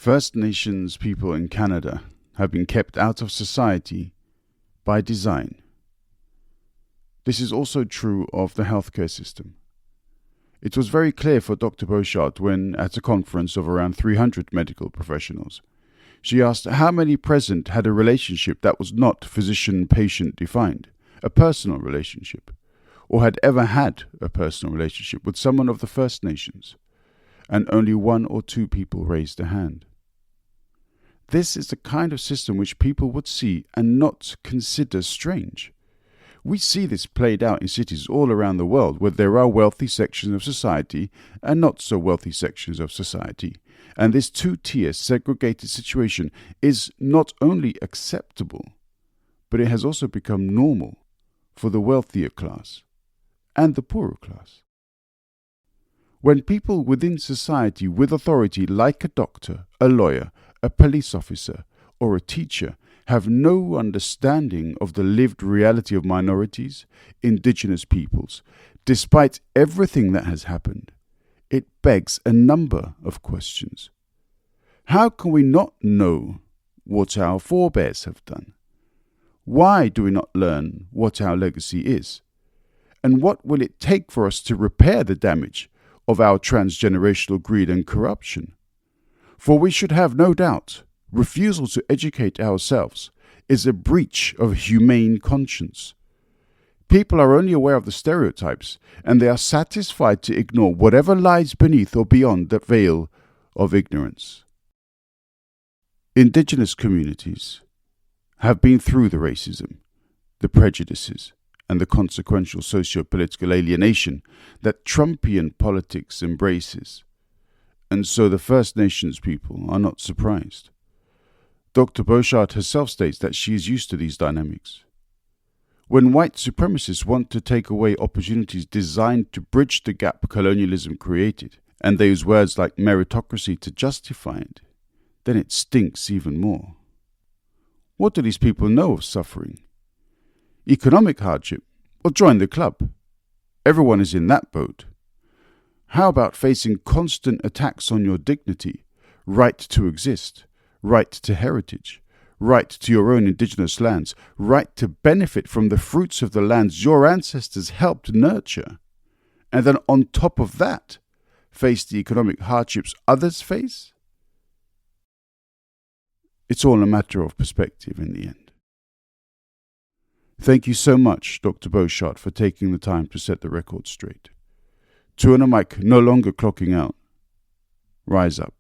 First Nations people in Canada have been kept out of society by design. This is also true of the healthcare system. It was very clear for Dr. Boshart when, at a conference of around 300 medical professionals, she asked how many present had a relationship that was not physician-patient defined, a personal relationship, or had ever had a personal relationship with someone of the First Nations, and only 1 or 2 people raised a hand. This is the kind of system which people would see and not consider strange. We see this played out in cities all around the world where there are wealthy sections of society and not so wealthy sections of society. And this two-tier segregated situation is not only acceptable, but it has also become normal for the wealthier class and the poorer class. When people within society with authority, like a doctor, a lawyer, a police officer, or a teacher, have no understanding of the lived reality of minorities, indigenous peoples, despite everything that has happened, it begs a number of questions. How can we not know what our forebears have done? Why do we not learn what our legacy is? And what will it take for us to repair the damage of our transgenerational greed and corruption? For we should have no doubt, refusal to educate ourselves is a breach of humane conscience. People are only aware of the stereotypes, and they are satisfied to ignore whatever lies beneath or beyond that veil of ignorance. Indigenous communities have been through the racism, the prejudices, and the consequential socio-political alienation that Trumpian politics embraces. And so the First Nations people are not surprised. Dr. Boshart herself states that she is used to these dynamics. When white supremacists want to take away opportunities designed to bridge the gap colonialism created, and they use words like meritocracy to justify it, then it stinks even more. What do these people know of suffering? Economic hardship? Well, join the club. Everyone is in that boat. How about facing constant attacks on your dignity, right to exist, right to heritage, right to your own indigenous lands, right to benefit from the fruits of the lands your ancestors helped nurture, and then on top of that, face the economic hardships others face? It's all a matter of perspective in the end. Thank you so much, Dr. Boshart, for taking the time to set the record straight. TwoandaMic no longer clocking out. Rise up.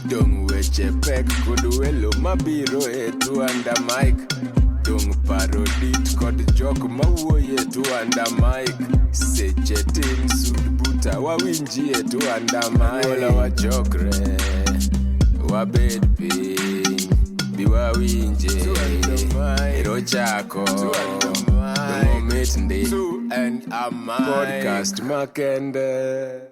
Dung weche pek kod welo mabiro e TwoandaMic. Dung parodit kod jok mawuoye TwoandaMic. Seche tin sud buta wawinji e TwoandaMic. Wola wachokre wabed piny biwawinje ero chako dongomit ndi podcast makende.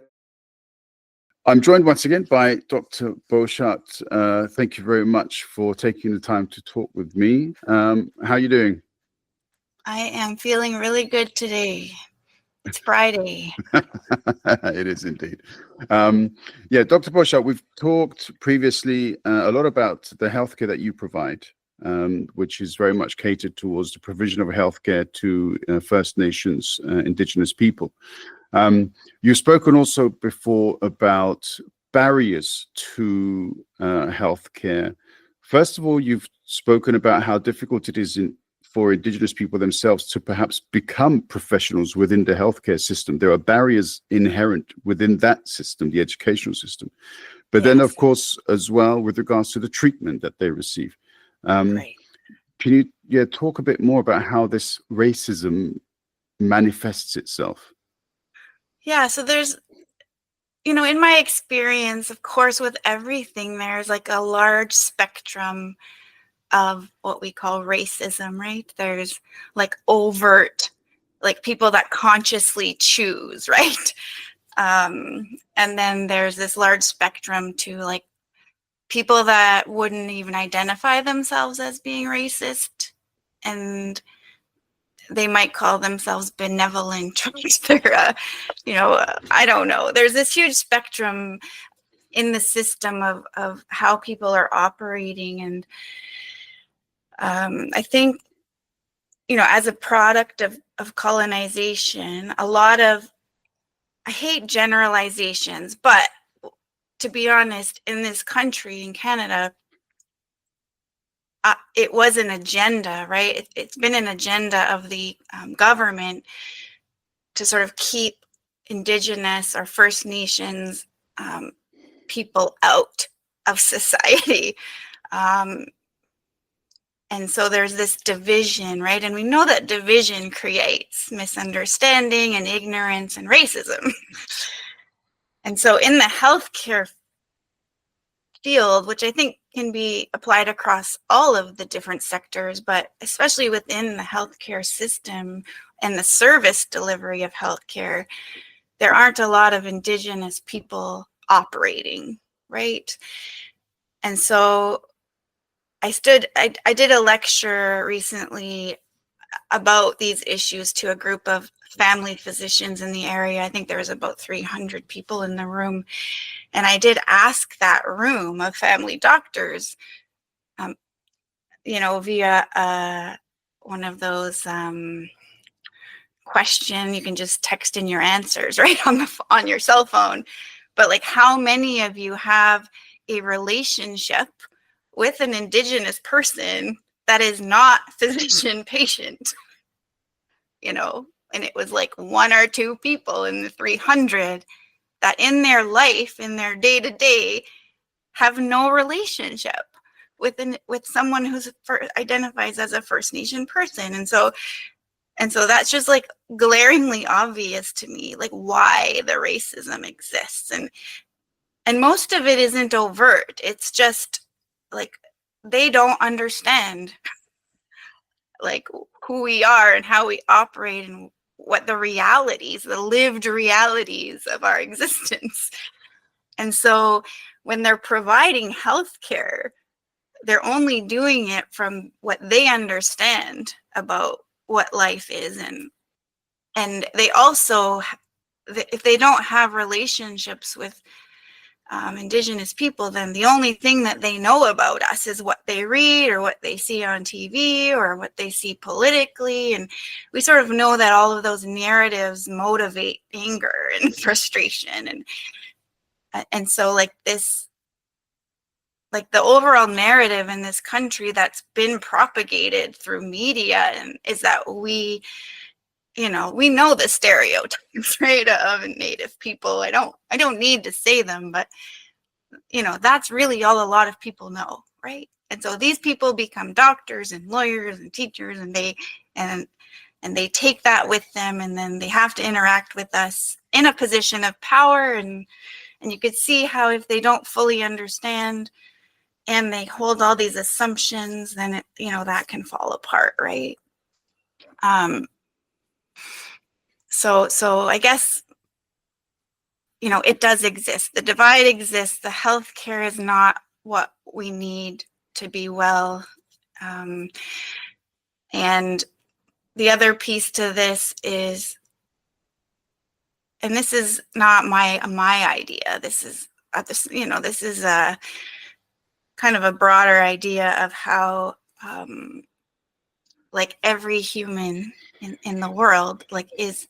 I'm joined once again by Dr. Boshart. Thank you very much for taking the time to talk with me. How are you doing? I am feeling really good today. It's Friday. It is indeed. Dr. Boshart, we've talked previously a lot about the healthcare that you provide, which is very much catered towards the provision of healthcare to First Nations, Indigenous people. You've spoken also before about barriers to healthcare. First of all, you've spoken about how difficult it is for Indigenous people themselves to perhaps become professionals within the healthcare system. There are barriers inherent within that system, the educational system. But then, of course, as well, with regards to the treatment that they receive. Right. Can you talk a bit more about how this racism manifests itself? Yeah, so there's, in my experience, of course, with everything, there's like a large spectrum of what we call racism, right? There's like overt, like people that consciously choose, right? And then there's this large spectrum to like people that wouldn't even identify themselves as being racist. And they might call themselves benevolent. They're, I don't know. There's this huge spectrum in the system of how people are operating. And I think, as a product of colonization, a lot of, I hate generalizations, but to be honest, in this country, in Canada, it was an agenda, right? It's been an agenda of the government to sort of keep Indigenous or First Nations people out of society. And so there's this division, right? And we know that division creates misunderstanding and ignorance and racism. And so in the healthcare field, which I think can be applied across all of the different sectors, but especially within the healthcare system and the service delivery of healthcare, there aren't a lot of Indigenous people operating, right? And so I did a lecture recently about these issues to a group of family physicians in the area. I think there was about 300 people in the room. And I did ask that room of family doctors, via one of those question, you can just text in your answers right on your cell phone. But like, how many of you have a relationship with an Indigenous person that is not physician patient? And it was like 1 or 2 people in the 300 that in their life, in their day-to-day, have no relationship with someone who's identifies as a First Nation person. And so that's just like glaringly obvious to me, like why the racism exists. And most of it isn't overt. It's just like they don't understand like who we are and how we operate and what the realities, the lived realities of our existence. And so when they're providing healthcare, they're only doing it from what they understand about what life is. And they also, if they don't have relationships with Indigenous people, then the only thing that they know about us is what they read or what they see on TV or what they see politically. And we sort of know that all of those narratives motivate anger and frustration. And so like this, like the overall narrative in this country that's been propagated through media and is that we know the stereotypes, right, of Native people. I don't need to say them, but that's really all a lot of people know, right? And so these people become doctors and lawyers and teachers, and they take that with them, and then they have to interact with us in a position of power, and you could see how if they don't fully understand and they hold all these assumptions, then it, that can fall apart, right? So I guess, it does exist. The divide exists. The healthcare is not what we need to be well. And the other piece to this is, and this is not my idea. This is a kind of a broader idea of how like every human in the world, like is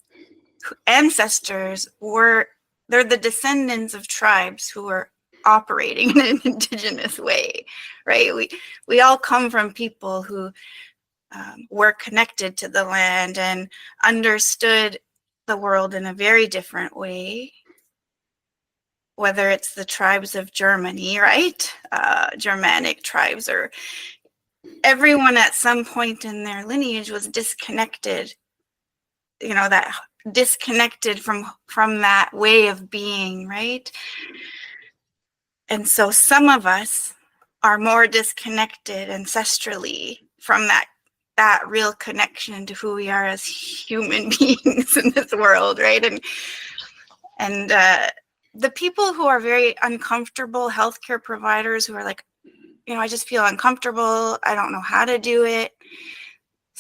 ancestors they're the descendants of tribes who are operating in an Indigenous way, right? We all come from people who were connected to the land and understood the world in a very different way, whether it's the tribes of Germany, right? Germanic tribes, or everyone at some point in their lineage was disconnected, that disconnected from that way of being, right? And so some of us are more disconnected ancestrally from that real connection to who we are as human beings in this world, right? And the people who are very uncomfortable healthcare providers who are like, I just feel uncomfortable, I don't know how to do it.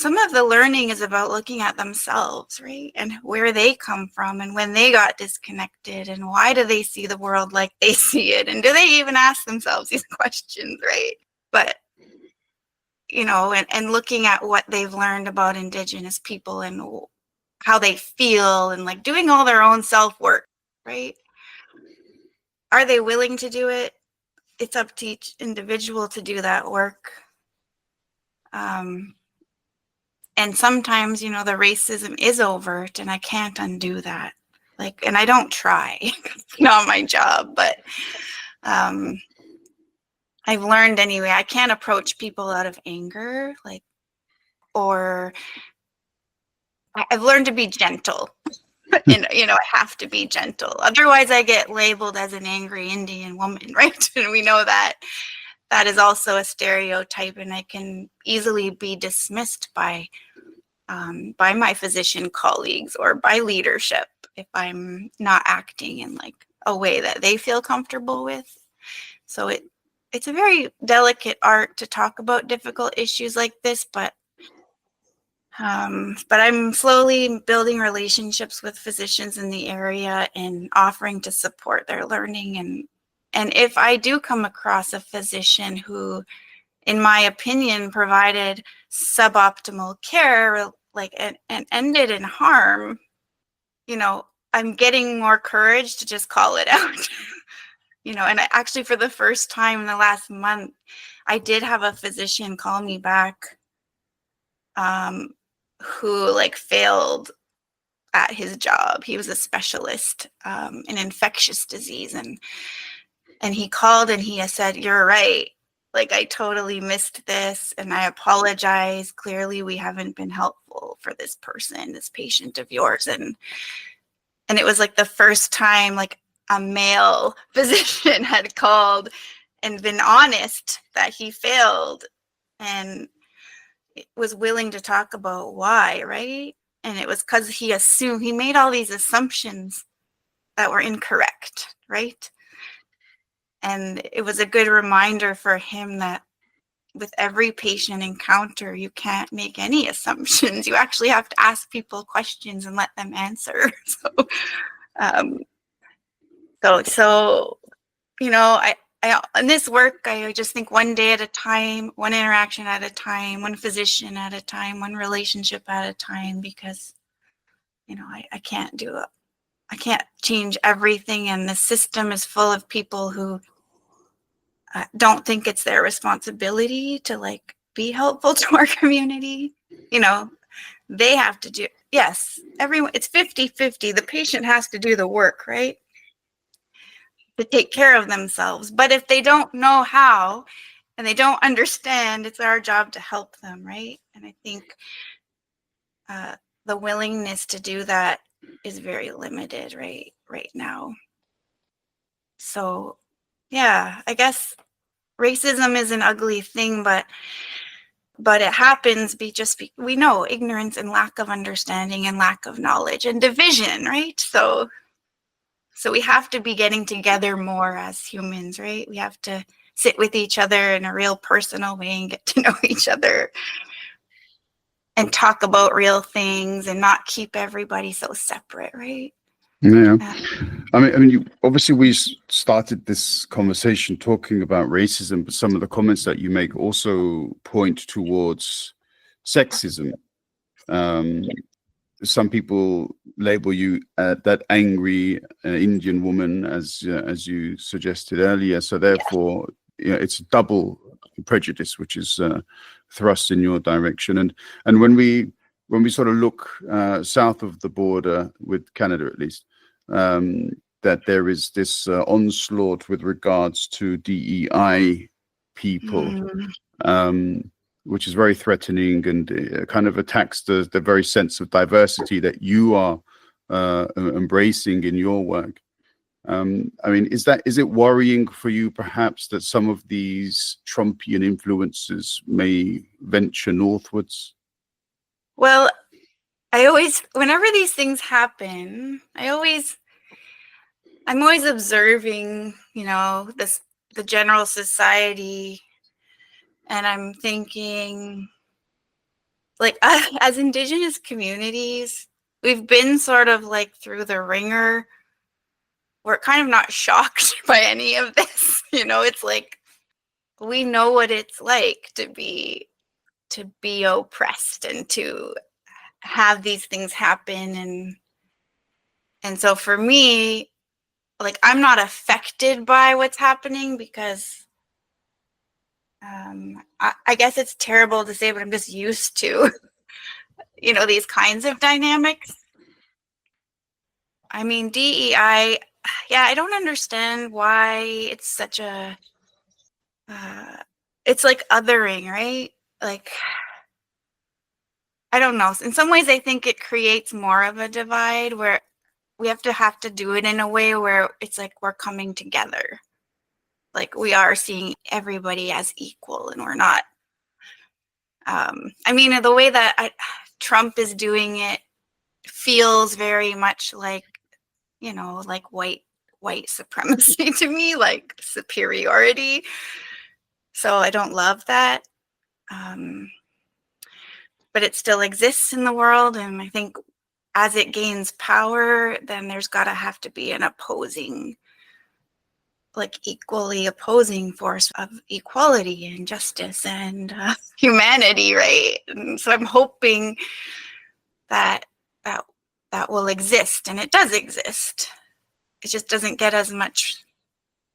some of the learning is about looking at themselves, right? And where they come from and when they got disconnected and why do they see the world like they see it? And do they even ask themselves these questions, right? But, you know, and looking at what they've learned about Indigenous people and how they feel and like doing all their own self-work, right? Are they willing to do it? It's up to each individual to do that work. And sometimes, you know, the racism is overt and I can't undo that. Like, and I don't try. It's not my job, but I've learned anyway, I can't approach people out of anger, like, or I've learned to be gentle. And, you know, I have to be gentle. Otherwise I get labeled as an angry Indian woman, right? And we know that that is also a stereotype and I can easily be dismissed by my physician colleagues or by leadership if I'm not acting in like a way that they feel comfortable with. So it's a very delicate art to talk about difficult issues like this, but I'm slowly building relationships with physicians in the area and offering to support their learning. And if I do come across a physician who, in my opinion, provided suboptimal care, like and ended in harm, you know, I'm getting more courage to just call it out. You know, and I actually, for the first time in the last month, I did have a physician call me back who like failed at his job. He was a specialist in infectious disease, and he called and he said, "You're right. Like, I totally missed this and I apologize. Clearly we haven't been helpful for this person, this patient of yours." And it was like the first time like a male physician had called and been honest that he failed and was willing to talk about why, right? And it was because he assumed, he made all these assumptions that were incorrect, right? And it was a good reminder for him that with every patient encounter, you can't make any assumptions. You actually have to ask people questions and let them answer. So, you know, I in this work, I just think one day at a time, one interaction at a time, one physician at a time, one relationship at a time, because, you know, I can't do it. I can't change everything. And the system is full of people who don't think it's their responsibility to like be helpful to our community. You know, they have to do, yes, everyone, it's 50-50. The patient has to do the work, right? To take care of themselves. But if they don't know how and they don't understand, it's our job to help them, right? And I think the willingness to do that is very limited right now. So yeah, I guess racism is an ugly thing, but it happens we know ignorance and lack of understanding and lack of knowledge and division, right? So we have to be getting together more as humans, right? We have to sit with each other in a real personal way and get to know each other and talk about real things and not keep everybody so separate, right? Yeah. I mean, obviously we started this conversation talking about racism, but some of the comments that you make also point towards sexism. Some people label you that angry Indian woman, as you suggested earlier. So therefore, you know, it's double prejudice, which is thrust in your direction. And when we sort of look south of the border with Canada, at least, that there is this onslaught with regards to DEI people. Which is very threatening and kind of attacks the very sense of diversity that you are embracing in your work. I mean, is it worrying for you perhaps that some of these Trumpian influences may venture northwards? Well, whenever these things happen, I'm always observing, you know, the general society. And I'm thinking, like as Indigenous communities, we've been sort of like through the ringer. We're kind of not shocked by any of this. It's like we know what it's like to be oppressed and to have these things happen. And so for me, like, I'm not affected by what's happening because I guess it's terrible to say, but I'm just used to, these kinds of dynamics. I mean, DEI, yeah, I don't understand why it's such a, it's like othering, right? Like, I don't know. In some ways, I think it creates more of a divide where we have to do it in a way where it's like we're coming together. Like we are seeing everybody as equal and we're not. I mean, the way that Trump is doing it feels very much like, like white supremacy to me, like superiority. So I don't love that. But it still exists in the world. And I think as it gains power, then there's got to have to be an opposing, like equally opposing force of equality and justice and humanity, right? And so I'm hoping that will exist, and it does exist. It just doesn't get as much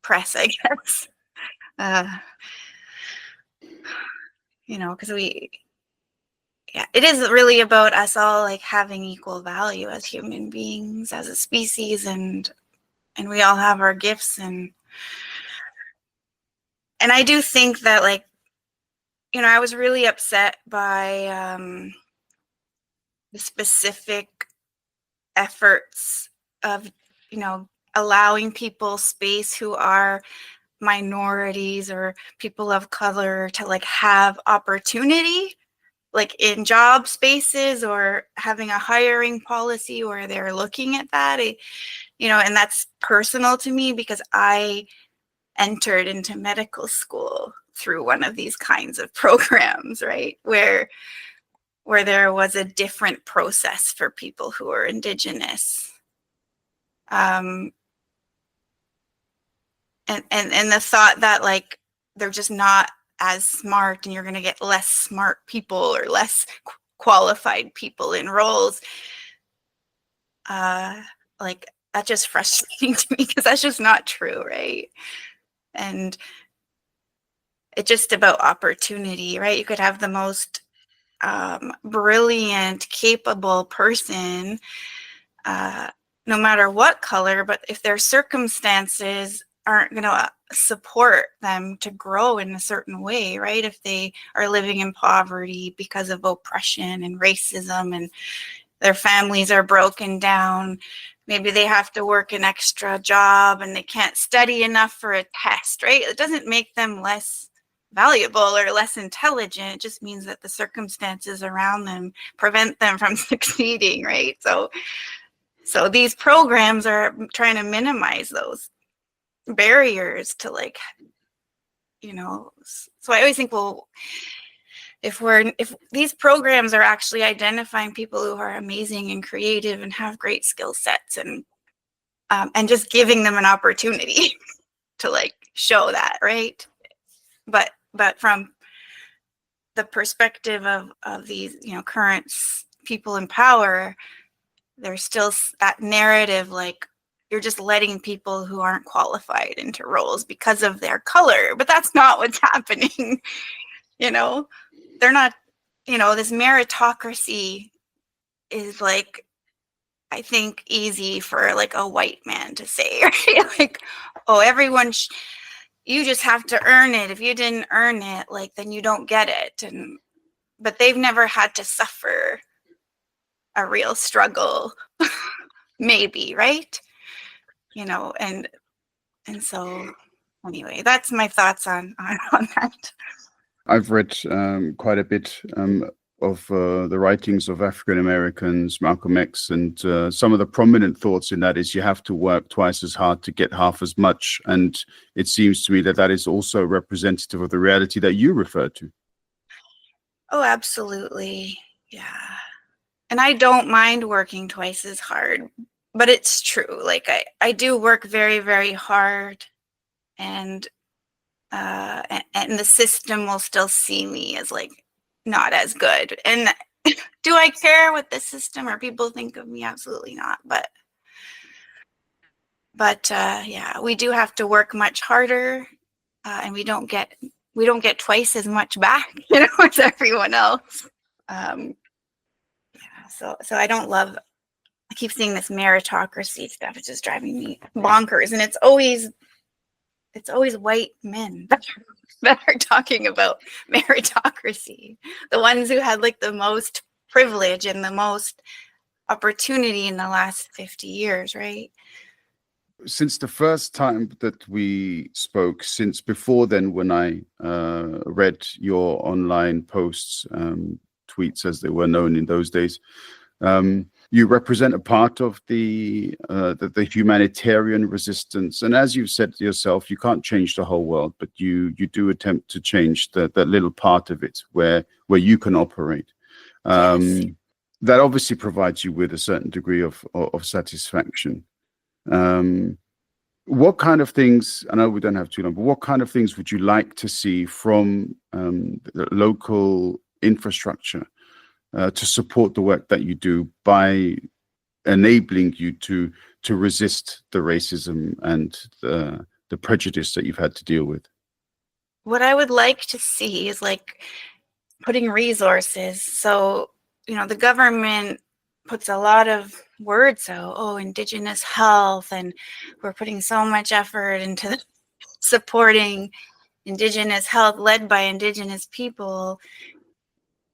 press, I guess. Because it is really about us all like having equal value as human beings, as a species, and we all have our gifts, and I do think that, like, I was really upset by the specific efforts of allowing people space who are minorities or people of color to like have opportunity, like in job spaces, or having a hiring policy where they're looking at that. And that's personal to me because I entered into medical school through one of these kinds of programs, right? Where there was a different process for people who are Indigenous. And the thought that like they're just not as smart and you're going to get less smart people or less qualified people in roles, like that's just frustrating to me because that's just not true, right? And it's just about opportunity, right? You could have the most brilliant, capable person, no matter what color, but if their circumstances aren't going to support them to grow in a certain way, right? If they are living in poverty because of oppression and racism and their families are broken down, maybe they have to work an extra job and they can't study enough for a test, right? It doesn't make them less valuable or less intelligent. It just means that the circumstances around them prevent them from succeeding, right? So these programs are trying to minimize those barriers to, like, so I always think, well, if these programs are actually identifying people who are amazing and creative and have great skill sets and just giving them an opportunity to like show that, right? But from the perspective of these, current people in power, there's still that narrative, like you're just letting people who aren't qualified into roles because of their color, but that's not what's happening. They're not, this meritocracy is like, I think, easy for like a white man to say, right? Like, oh, everyone, you just have to earn it. If you didn't earn it, like, then you don't get it. But they've never had to suffer a real struggle, maybe, right? And so anyway, that's my thoughts on that. I've read quite a bit of the writings of African Americans, Malcolm X, and some of the prominent thoughts in that is you have to work twice as hard to get half as much. And it seems to me that is also representative of the reality that you refer to. Oh, absolutely. Yeah. And I don't mind working twice as hard, but it's true. Like I do work very, very hard, and the system will still see me as like not as good. And do I care what the system or people think of me? Absolutely not. But yeah, we do have to work much harder, and we don't get twice as much back, as everyone else. Yeah, so I don't love. I keep seeing this meritocracy stuff. It's just driving me bonkers, and it's always white men that are talking about meritocracy, the ones who had like the most privilege and the most opportunity in the last 50 years, right? Since the first time that we spoke, since before then, when I read your online posts, tweets as they were known in those days, you represent a part of the humanitarian resistance. And as you've said yourself, you can't change the whole world, but you do attempt to change that little part of it where you can operate. Yes. That obviously provides you with a certain degree of satisfaction. What kind of things, I know we don't have too long, but what kind of things would you like to see from the local infrastructure to support the work that you do by enabling you to resist the racism and the prejudice that you've had to deal with? What I would like to see is like putting resources. So, the government puts a lot of words out, Indigenous health, and we're putting so much effort into supporting Indigenous health led by Indigenous people.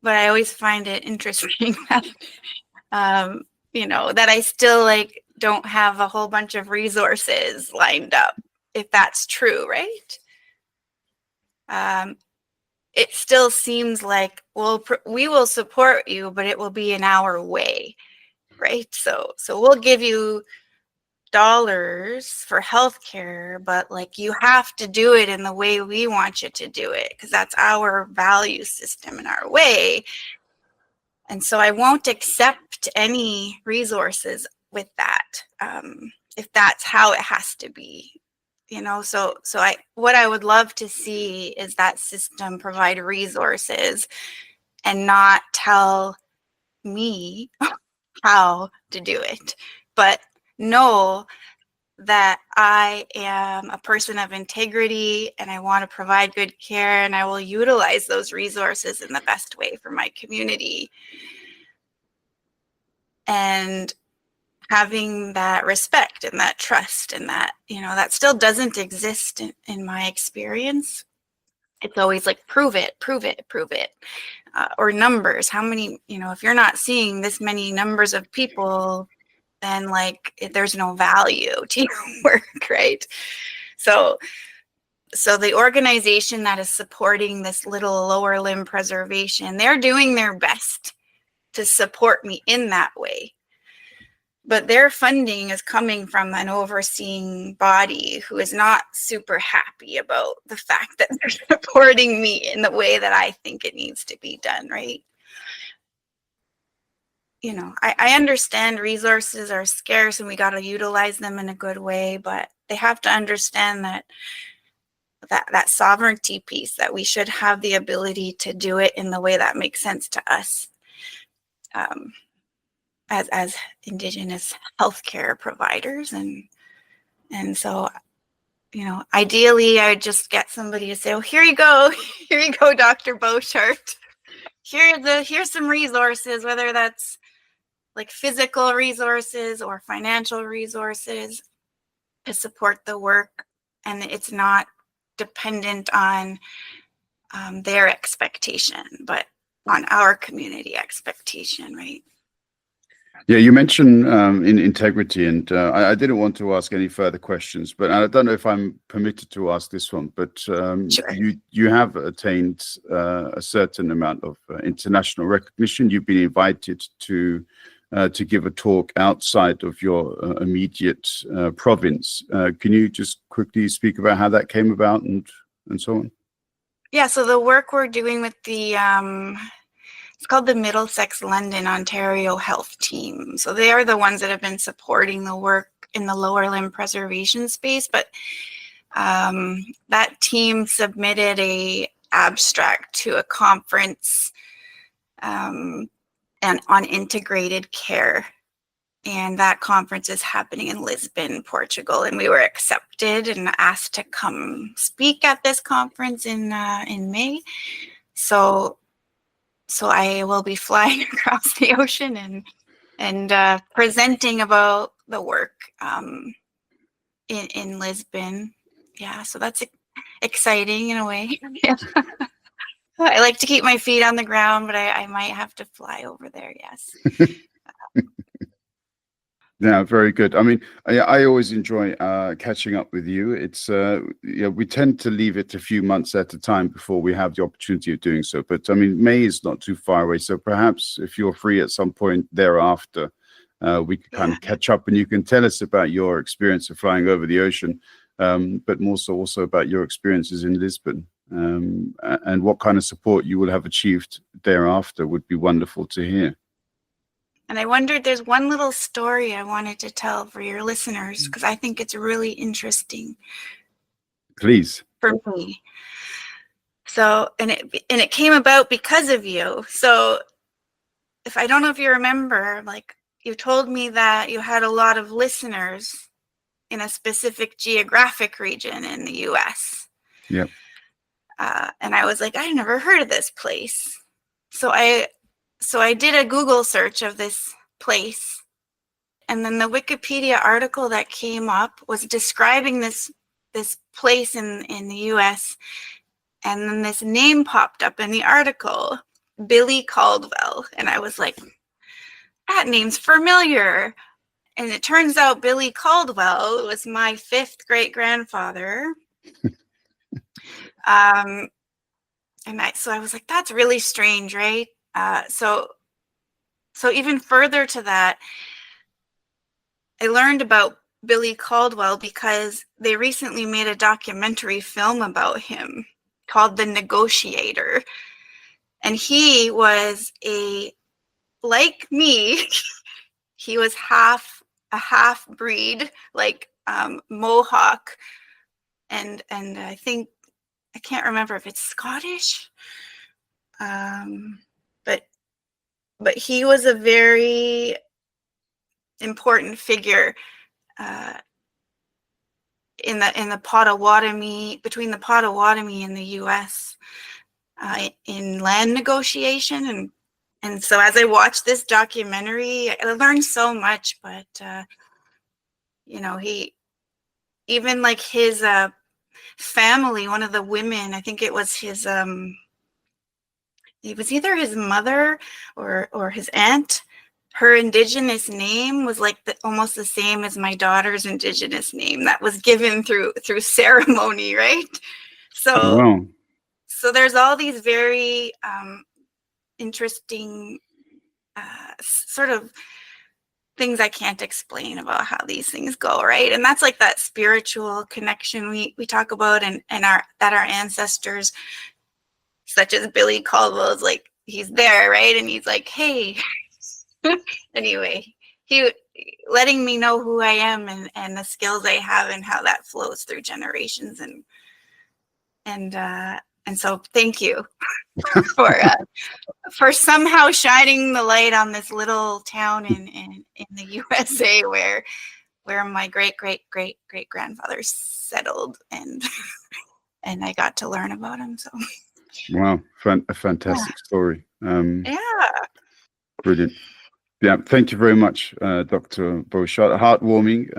But I always find it interesting that, that I still like don't have a whole bunch of resources lined up, if that's true, right? It still seems like, well, we will support you, but it will be in our way, right? So we'll give you dollars for healthcare, but like you have to do it in the way we want you to do it, because that's our value system and our way. And so I won't accept any resources with that, if that's how it has to be. So what I would love to see is that system provide resources and not tell me how to do it, but know that I am a person of integrity and I want to provide good care, and I will utilize those resources in the best way for my community. And having that respect and that trust, and that, that still doesn't exist in my experience. It's always like, prove it, or numbers. How many, if you're not seeing this many numbers of people, then like there's no value to your work, right? So the organization that is supporting this little lower limb preservation, they're doing their best to support me in that way. But their funding is coming from an overseeing body who is not super happy about the fact that they're supporting me in the way that I think it needs to be done, right? I understand resources are scarce and we got to utilize them in a good way, but they have to understand that sovereignty piece, that we should have the ability to do it in the way that makes sense to us. As Indigenous healthcare providers. And so, ideally I'd just get somebody to say, here you go, Dr. Boshart. Here's some resources, whether that's like physical resources or financial resources to support the work. And it's not dependent on their expectation, but on our community expectation, right? Yeah, you mentioned in integrity, and I didn't want to ask any further questions, but I don't know if I'm permitted to ask this one. But Sure. you have attained a certain amount of international recognition. You've been invited to give a talk outside of your immediate province. Can you just quickly speak about how that came about and so on? Yeah, so the work we're doing with the It's called the Middlesex London Ontario Health Team. So they are the ones that have been supporting the work in the lower limb preservation space. But that team submitted a abstract to a conference and on integrated care. And that conference is happening in Lisbon, Portugal. And we were accepted and asked to come speak at this conference in May. So I will be flying across the ocean and presenting about the work in Lisbon. Yeah, so that's exciting in a way. Yeah. I like to keep my feet on the ground, but I might have to fly over there, yes. Yeah, very good. I mean, I always enjoy catching up with you. It's we tend to leave it a few months at a time before we have the opportunity of doing so. But I mean, May is not too far away, so perhaps if you're free at some point thereafter, we could kind of catch up, and you can tell us about your experience of flying over the ocean, but more so also about your experiences in Lisbon, and what kind of support you will have achieved thereafter would be wonderful to hear. And I wondered, there's one little story I wanted to tell for your listeners, because I think it's really interesting. Please. For me. So, and it came about because of you. So if I don't know if you remember, like you told me that you had a lot of listeners in a specific geographic region in the US. Yep. And I was like, I never heard of this place. So I did a Google search of this place, and then the Wikipedia article that came up was describing this place in the US, and then this name popped up in the article, Billy Caldwell, and I was like, that name's familiar. And it turns out Billy Caldwell was my 5th great-grandfather. So I was like, that's really strange, right? So even further to that, I learned about Billy Caldwell because they recently made a documentary film about him called The Negotiator. And he was like me, he was a half breed, like Mohawk. And I think, I can't remember if it's Scottish, but he was a very important figure in the Potawatomi, between the Potawatomi and the U.S. In land negotiation, and so as I watched this documentary, I learned so much. But he, even like his family, one of the women, I think it was his it was either his mother or his aunt, her indigenous name was like almost the same as my daughter's indigenous name that was given through ceremony, right? So Wow. So there's all these very interesting sort of things I can't explain about how these things go, right? And that's like that spiritual connection we talk about, and our ancestors, such as Billy Caldwell, is like, he's there, right? And he's like, hey. Anyway, he letting me know who I am and the skills I have and how that flows through generations, and so thank you for somehow shining the light on this little town in the USA where my great grandfather settled, and I got to learn about him. So wow, a fantastic story. Yeah. Brilliant. Yeah, thank you very much, Dr. Boshart. Heartwarming,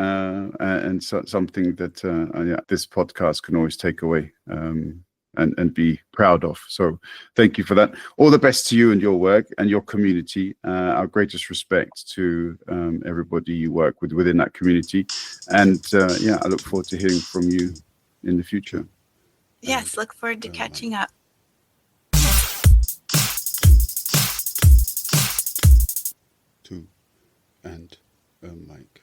and something that this podcast can always take away and be proud of. So thank you for that. All the best to you and your work and your community. Our greatest respect to everybody you work with within that community. And I look forward to hearing from you in the future. Yes, look forward to catching up. And a mic.